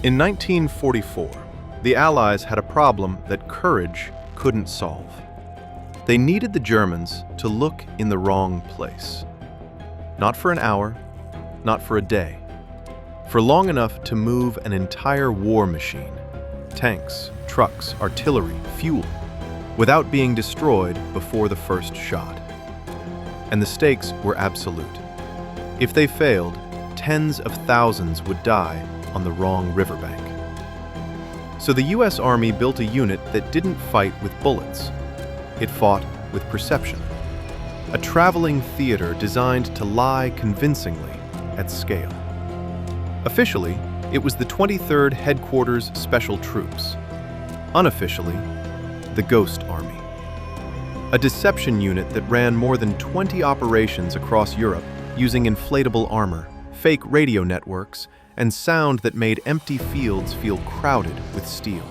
In 1944, the Allies had a problem that courage couldn't solve. They needed the Germans to look in the wrong place. Not for an hour, not for a day, for long enough to move an entire war machine, tanks, trucks, artillery, fuel, without being destroyed before the first shot. And the stakes were absolute. If they failed, tens of thousands would die on the wrong riverbank. So the US Army built a unit that didn't fight with bullets. It fought with perception. A traveling theater designed to lie convincingly at scale. Officially, it was the 23rd Headquarters Special Troops. Unofficially, the Ghost Army. A deception unit that ran more than 20 operations across Europe using inflatable armor, fake radio networks, and sound that made empty fields feel crowded with steel.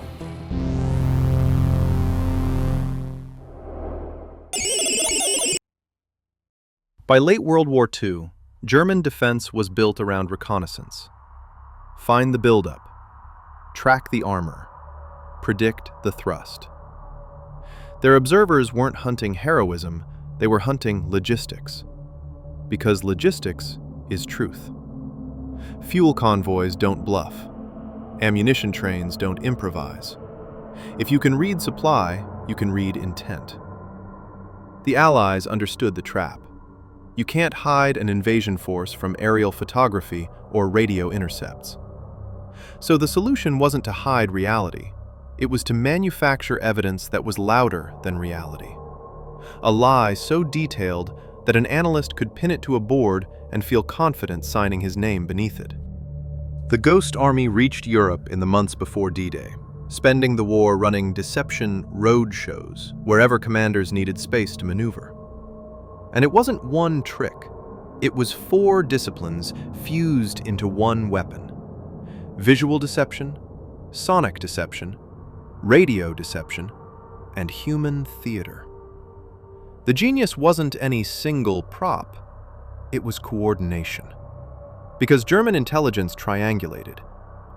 By late World War II, German defense was built around reconnaissance. Find the buildup, track the armor, predict the thrust. Their observers weren't hunting heroism, they were hunting logistics. Because logistics is truth. Fuel convoys don't bluff. Ammunition trains don't improvise. If you can read supply, you can read intent. The Allies understood the trap. You can't hide an invasion force from aerial photography or radio intercepts. So the solution wasn't to hide reality. It was to manufacture evidence that was louder than reality. A lie so detailed that an analyst could pin it to a board and feel confident signing his name beneath it. The Ghost Army reached Europe in the months before D-Day, spending the war running deception road shows wherever commanders needed space to maneuver. And it wasn't one trick. It was 4 disciplines fused into one weapon. Visual deception, sonic deception, radio deception, and human theater. The genius wasn't any single prop, it was coordination. Because German intelligence triangulated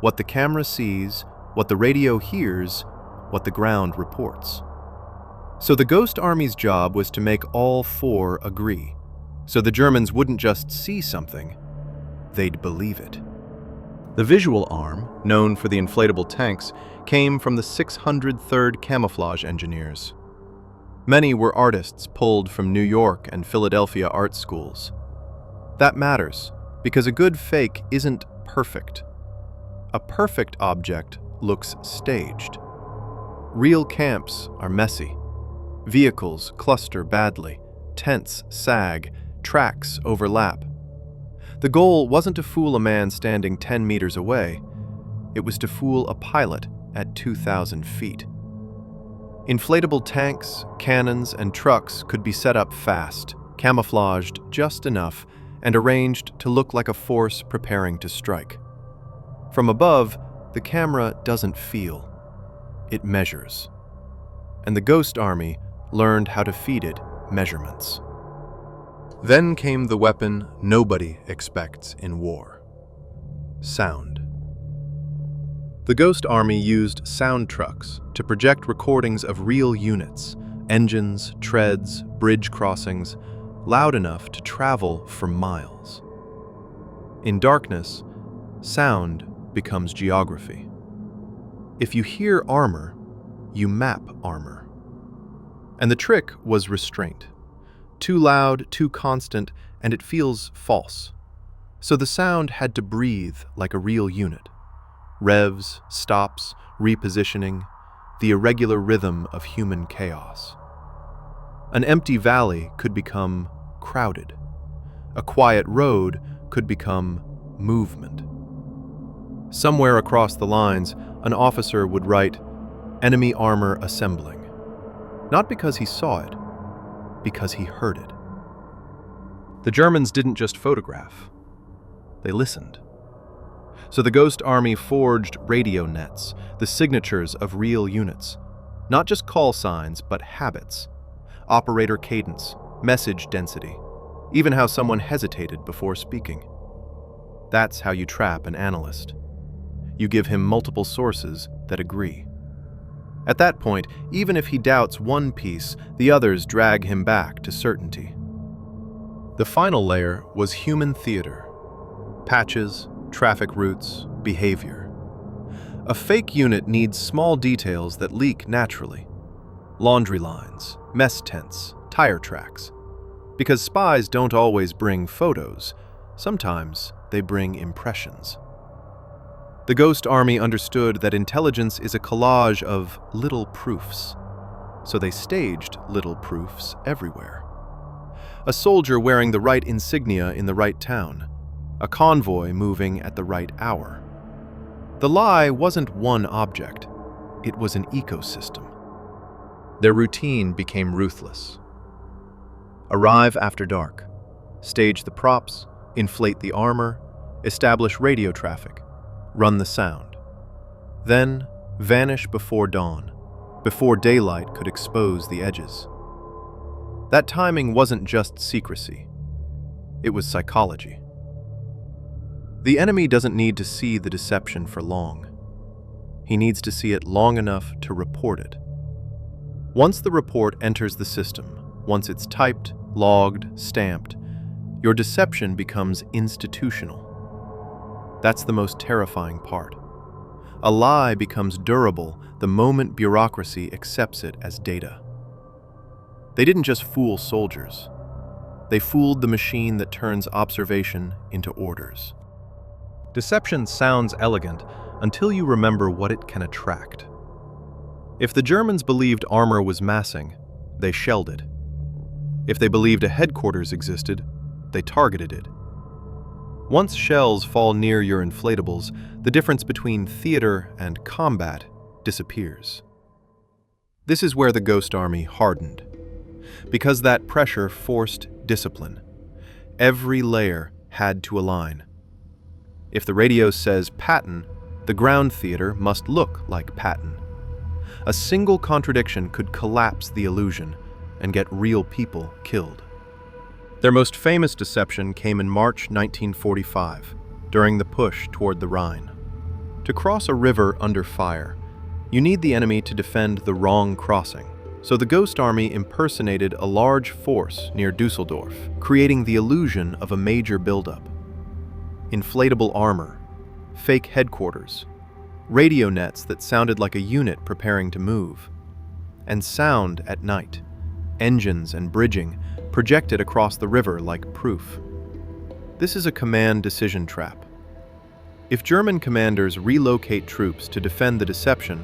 what the camera sees, what the radio hears, what the ground reports. So the Ghost Army's job was to make all 4 agree, so the Germans wouldn't just see something, they'd believe it. The visual arm, known for the inflatable tanks, came from the 603rd Camouflage Engineers. Many were artists pulled from New York and Philadelphia art schools. That matters, because a good fake isn't perfect. A perfect object looks staged. Real camps are messy. Vehicles cluster badly, tents sag, tracks overlap. The goal wasn't to fool a man standing 10 meters away. It was to fool a pilot at 2,000 feet. Inflatable tanks, cannons, and trucks could be set up fast, camouflaged just enough, and arranged to look like a force preparing to strike. From above, the camera doesn't feel. It measures. And the Ghost Army learned how to feed it measurements. Then came the weapon nobody expects in war: sound. The Ghost Army used sound trucks to project recordings of real units, engines, treads, bridge crossings, loud enough to travel for miles. In darkness, sound becomes geography. If you hear armor, you map armor. And the trick was restraint. Too loud, too constant, and it feels false. So the sound had to breathe like a real unit. Revs, stops, repositioning, the irregular rhythm of human chaos. An empty valley could become crowded. A quiet road could become movement. Somewhere across the lines, an officer would write, "Enemy armor assembling." Not because he saw it, because he heard it. The Germans didn't just photograph, they listened. So the Ghost Army forged radio nets, the signatures of real units. Not just call signs, but habits. Operator cadence, message density, even how someone hesitated before speaking. That's how you trap an analyst. You give him multiple sources that agree. At that point, even if he doubts one piece, the others drag him back to certainty. The final layer was human theater. Patches, traffic routes, behavior. A fake unit needs small details that leak naturally. Laundry lines, mess tents, tire tracks. Because spies don't always bring photos, sometimes they bring impressions. The Ghost Army understood that intelligence is a collage of little proofs, so they staged little proofs everywhere. A soldier wearing the right insignia in the right town, a convoy moving at the right hour. The lie wasn't one object, it was an ecosystem. Their routine became ruthless. Arrive after dark, stage the props, inflate the armor, establish radio traffic, run the sound. Then vanish before dawn, before daylight could expose the edges. That timing wasn't just secrecy, it was psychology. The enemy doesn't need to see the deception for long. He needs to see it long enough to report it. Once the report enters the system, once it's typed, logged, stamped, your deception becomes institutional. That's the most terrifying part. A lie becomes durable the moment bureaucracy accepts it as data. They didn't just fool soldiers. They fooled the machine that turns observation into orders. Deception sounds elegant until you remember what it can attract. If the Germans believed armor was massing, they shelled it. If they believed a headquarters existed, they targeted it. Once shells fall near your inflatables, the difference between theater and combat disappears. This is where the Ghost Army hardened. Because that pressure forced discipline. Every layer had to align. If the radio says Patton, the ground theater must look like Patton. A single contradiction could collapse the illusion and get real people killed. Their most famous deception came in March 1945, during the push toward the Rhine. To cross a river under fire, you need the enemy to defend the wrong crossing. So the Ghost Army impersonated a large force near Düsseldorf, creating the illusion of a major buildup. Inflatable armor, fake headquarters, radio nets that sounded like a unit preparing to move, and sound at night, engines and bridging projected across the river like proof. This is a command decision trap. If German commanders relocate troops to defend the deception,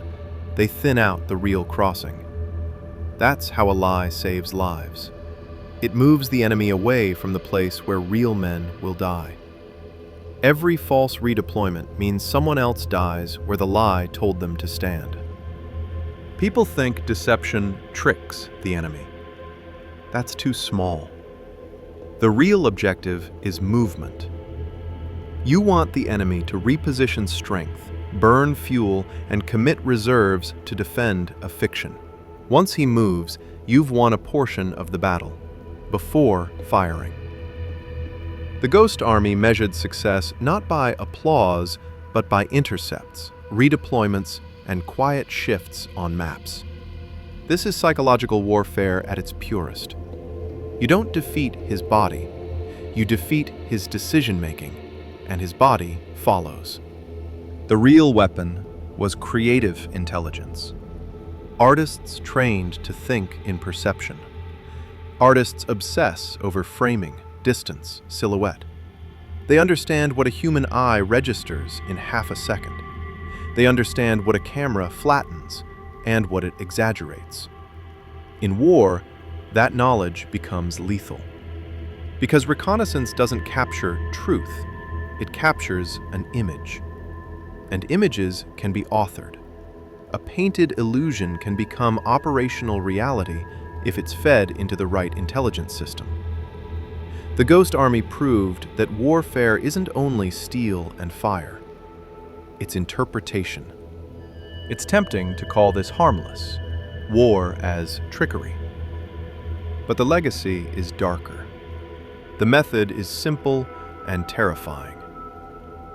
they thin out the real crossing. That's how a lie saves lives. It moves the enemy away from the place where real men will die. Every false redeployment means someone else dies where the lie told them to stand. People think deception tricks the enemy. That's too small. The real objective is movement. You want the enemy to reposition strength, burn fuel, and commit reserves to defend a fiction. Once he moves, you've won a portion of the battle, before firing. The Ghost Army measured success not by applause, but by intercepts, redeployments, and quiet shifts on maps. This is psychological warfare at its purest. You don't defeat his body, you defeat his decision-making, and his body follows. The real weapon was creative intelligence. Artists trained to think in perception. Artists obsess over framing, distance, silhouette. They understand what a human eye registers in half a second. They understand what a camera flattens and what it exaggerates. In war, that knowledge becomes lethal. Because reconnaissance doesn't capture truth, it captures an image. And images can be authored. A painted illusion can become operational reality if it's fed into the right intelligence system. The Ghost Army proved that warfare isn't only steel and fire. It's interpretation. It's tempting to call this harmless, war as trickery. But the legacy is darker. The method is simple and terrifying.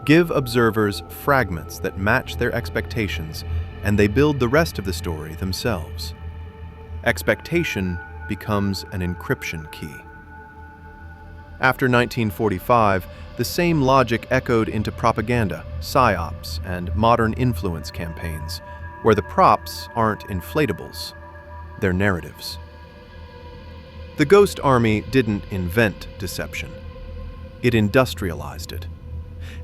Give observers fragments that match their expectations, and they build the rest of the story themselves. Expectation becomes an encryption key. After 1945, the same logic echoed into propaganda, psyops, and modern influence campaigns, where the props aren't inflatables, they're narratives. The Ghost Army didn't invent deception. It industrialized it.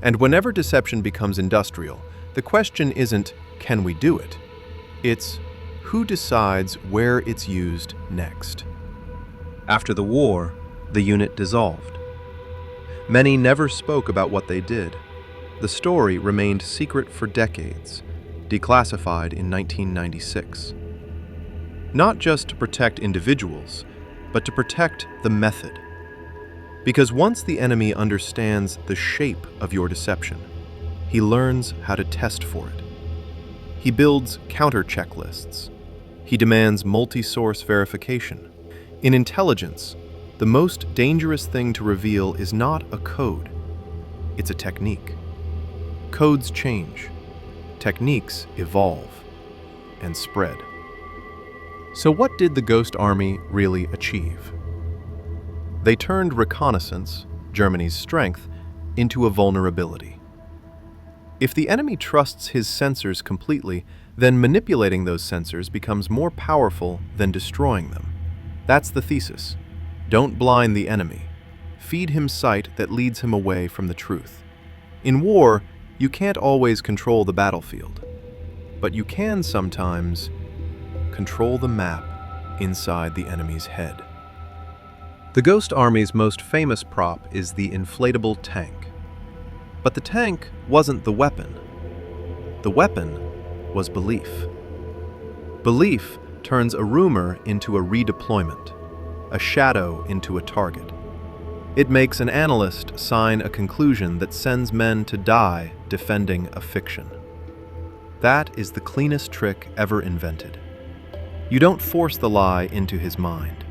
And whenever deception becomes industrial, the question isn't, can we do it? It's, who decides where it's used next? After the war, the unit dissolved. Many never spoke about what they did. The story remained secret for decades, declassified in 1996. Not just to protect individuals, but to protect the method. Because once the enemy understands the shape of your deception, he learns how to test for it. He builds counter checklists. He demands multi-source verification. In intelligence, the most dangerous thing to reveal is not a code, it's a technique. Codes change, techniques evolve, and spread. So what did the Ghost Army really achieve? They turned reconnaissance, Germany's strength, into a vulnerability. If the enemy trusts his sensors completely, then manipulating those sensors becomes more powerful than destroying them. That's the thesis. Don't blind the enemy. Feed him sight that leads him away from the truth. In war, you can't always control the battlefield, but you can sometimes control the map inside the enemy's head. The Ghost Army's most famous prop is the inflatable tank. But the tank wasn't the weapon. The weapon was belief. Belief turns a rumor into a redeployment, a shadow into a target. It makes an analyst sign a conclusion that sends men to die defending a fiction. That is the cleanest trick ever invented. You don't force the lie into his mind.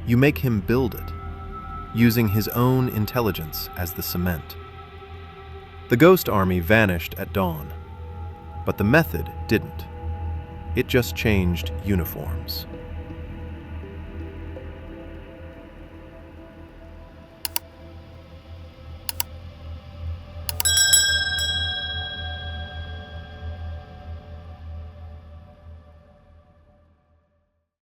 You make him build it, using his own intelligence as the cement. The Ghost Army vanished at dawn, but the method didn't. It just changed uniforms.